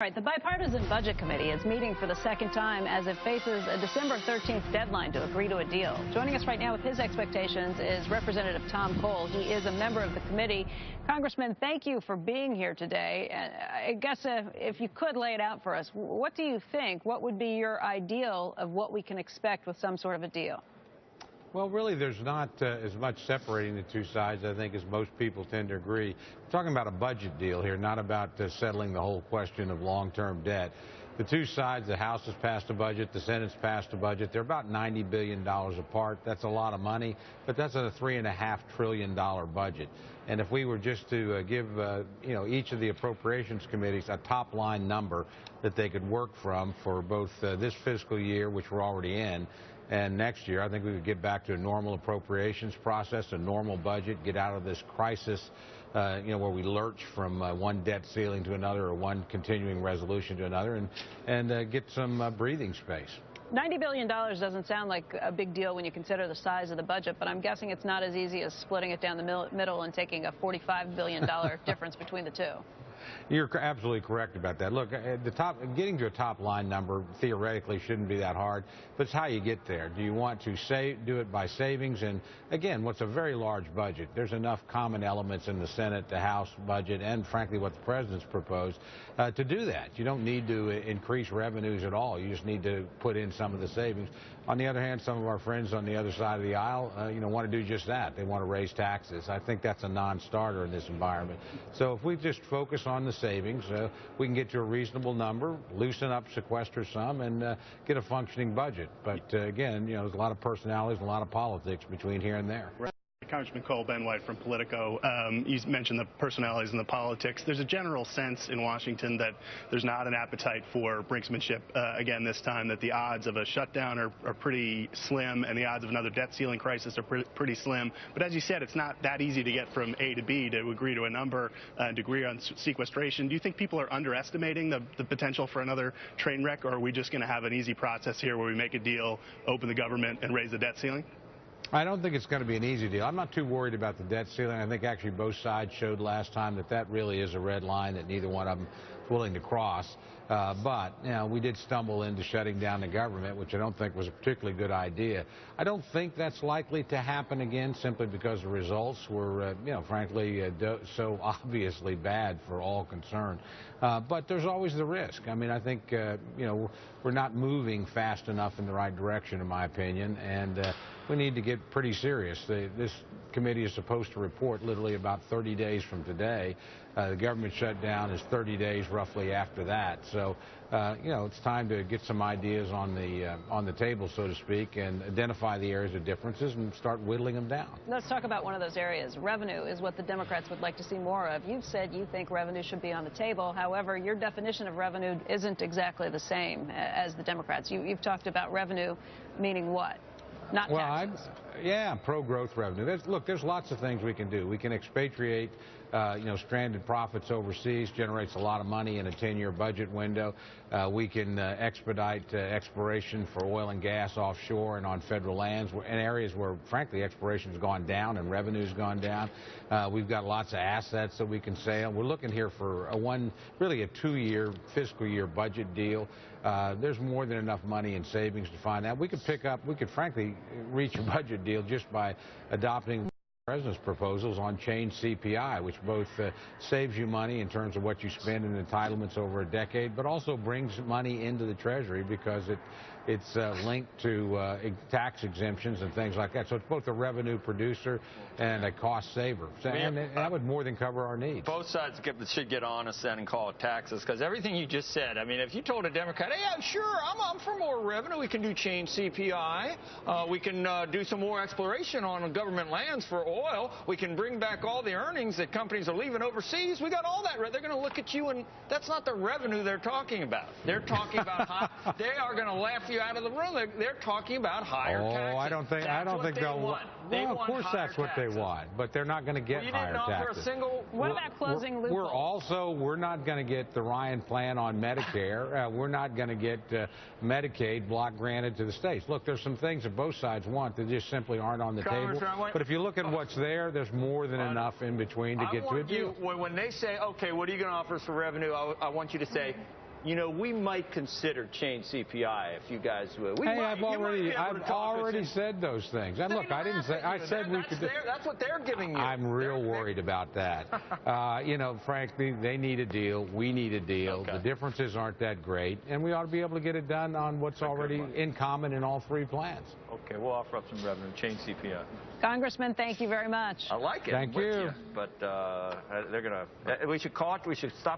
All right, the Bipartisan Budget Committee is meeting for the second time as it faces a December 13th deadline to agree to a deal. Joining us right now with his expectations is Representative Tom Cole. He is a member of the committee. Congressman, thank you for being here today. I guess if you could lay it out for us, what do you think? What would be your ideal of what we can expect with some sort of a deal? Well, really, there's not as much separating the two sides, I think, as most people tend to agree. We're talking about a budget deal here, not about settling the whole question of long-term debt. The two sides, the House has passed a budget, the Senate's passed a budget. They're about $90 billion apart. That's a lot of money, but that's a $3.5 trillion budget. And if we were just to give each of the appropriations committees a top-line number that they could work from for both this fiscal year, which we're already in, and next year, I think we could get back to a normal appropriations process, a normal budget, get out of this crisis, where we lurch from one debt ceiling to another or one continuing resolution to another, and get some breathing space. $90 billion doesn't sound like a big deal when you consider the size of the budget, but I'm guessing it's not as easy as splitting it down the middle and taking a $45 billion difference between the two. You're absolutely correct about that. Look, getting to a top-line number theoretically shouldn't be that hard, but it's how you get there. Do you want to do it by savings? And again, what's a very large budget? There's enough common elements in the Senate, the House budget, and frankly what the President's proposed to do that. You don't need to increase revenues at all. You just need to put in some of the savings. On the other hand, some of our friends on the other side of the aisle, want to do just that. They want to raise taxes. I think that's a non-starter in this environment. So if we just focus on the savings, we can get to a reasonable number, loosen up, sequester some, and get a functioning budget. But again, there's a lot of personalities and a lot of politics between here and there. Congressman Cole, Ben White from Politico. You mentioned the personalities and the politics. There's a general sense in Washington that there's not an appetite for brinksmanship again this time, that the odds of a shutdown are pretty slim and the odds of another debt ceiling crisis are pretty slim. But as you said, it's not that easy to get from A to B to agree to a number and agree on sequestration. Do you think people are underestimating the potential for another train wreck, or are we just going to have an easy process here where we make a deal, open the government, and raise the debt ceiling? I don't think it's going to be an easy deal. I'm not too worried about the debt ceiling. I think actually both sides showed last time that really is a red line that neither one of them is willing to cross. But we did stumble into shutting down the government, which I don't think was a particularly good idea. I don't think that's likely to happen again simply because the results were, frankly, so obviously bad for all concerned. But there's always the risk. I mean, I think, we're not moving fast enough in the right direction, in my opinion, and we need to get pretty serious. This committee is supposed to report literally about 30 days from today. The government shutdown is 30 days roughly after that. So, it's time to get some ideas on the table, so to speak, and identify the areas of differences and start whittling them down. Let's talk about one of those areas. Revenue is what the Democrats would like to see more of. You've said you think revenue should be on the table. However, your definition of revenue isn't exactly the same as the Democrats. You've talked about revenue meaning what? Not taxes. Pro-growth revenue. There's lots of things we can do. We can expatriate, stranded profits overseas, generates a lot of money in a 10-year budget window. We can expedite exploration for oil and gas offshore and on federal lands in areas where, frankly, exploration's gone down and revenue's gone down. We've got lots of assets that we can sell. We're looking here for a 2-year fiscal year budget deal. There's more than enough money in savings to find that. We could frankly reach a budget deal just by adopting the President's proposals on changed CPI, which both saves you money in terms of what you spend in entitlements over a decade, but also brings money into the Treasury because it's linked to tax exemptions and things like that. So it's both a revenue producer and a cost saver. And that would more than cover our needs. Both sides should get honest then and call it taxes, because everything you just said, I mean, if you told a Democrat, hey, yeah, sure, I'm for more revenue, we can do change CPI, we can do some more exploration on government lands for oil, we can bring back all the earnings that companies are leaving overseas, we got all that. They're going to look at you, and that's not the revenue they're talking about. They're talking about they are going to laugh you out of the room. They're talking about higher taxes. I don't think they'll want. Well, of course that's what they want, but they're not going to get higher taxes. What about closing loopholes? We're not going to get the Ryan plan on Medicare. We're not going to get Medicaid block granted to the states. Look, there's some things that both sides want that just simply aren't on the table. But if you look at what's there's more than enough in between to get to a deal. When they say, okay, what are you going to offer us for revenue, I want you to say, you know, we might consider change CPI if you guys would. Hey, I've already said those things. And look, I didn't say. I said we could. That's what they're giving you. I'm real worried about that. You know, frankly, they need a deal. We need a deal. Okay. The differences aren't that great, and we ought to be able to get it done on what's already in common in all three plans. Okay, we'll offer up some revenue, change CPI. Congressman, thank you very much. I like it. Thank you. But they're gonna. We should call it. We should stop.